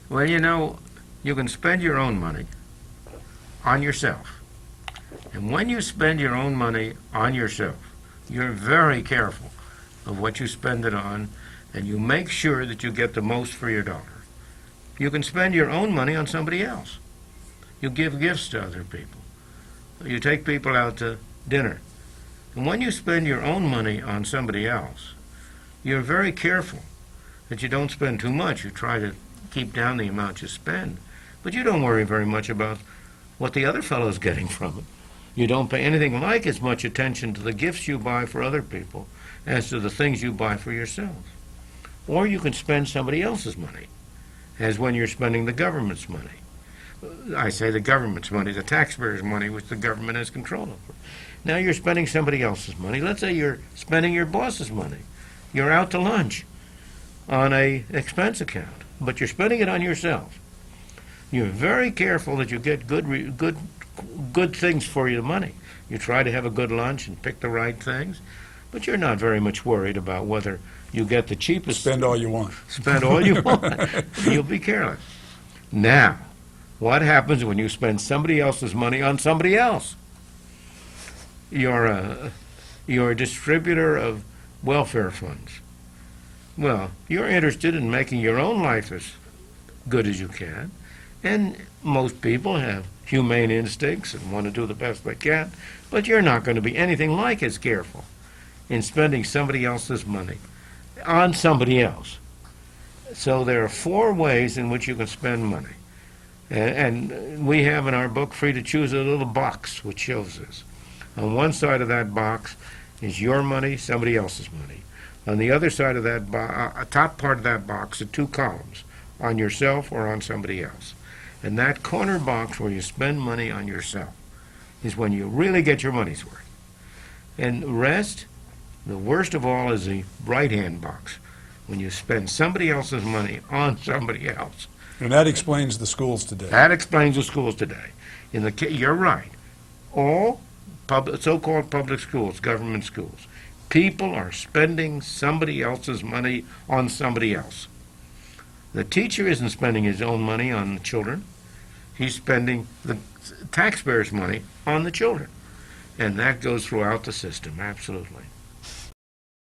Well, you know, you can spend your own money on yourself. And when you spend your own money on yourself, you're very careful of what you spend it on, and you make sure that you get the most for your dollar. You can spend your own money on somebody else. You give gifts to other people. You take people out to dinner. And when you spend your own money on somebody else, you're very careful that you don't spend too much. You try to keep down the amount you spend. But you don't worry very much about what the other fellow's getting from it. You don't pay anything like as much attention to the gifts you buy for other people as to the things you buy for yourself. Or you can spend somebody else's money, as when you're spending the government's money. I say the government's money, the taxpayers' money, which the government has control over. Now you're spending somebody else's money. Let's say you're spending your boss's money. You're out to lunch on a expense account, but you're spending it on yourself. You're very careful that you get good things for your money. You try to have a good lunch and pick the right things, but you're not very much worried about whether you get the cheapest. Spend all you want. Spend all you want. You'll be careless. Now, what happens when you spend somebody else's money on somebody else? You're a distributor of welfare funds. Well, you're interested in making your own life as good as you can, and most people have humane instincts and want to do the best they can, but you're not going to be anything like as careful in spending somebody else's money on somebody else. So there are 4 ways in which you can spend money. And we have in our book, Free to Choose, a little box which shows this. On one side of that box is your money, somebody else's money. On the other side of that top part of that box are 2 columns, on yourself or on somebody else. And that corner box where you spend money on yourself is when you really get your money's worth. And the rest, the worst of all, is the right-hand box, when you spend somebody else's money on somebody else. And that explains the schools today. That explains the schools today. You're right. All so-called public schools, government schools, people are spending somebody else's money on somebody else. The teacher isn't spending his own money on the children. He's spending the taxpayers' money on the children. And that goes throughout the system, absolutely.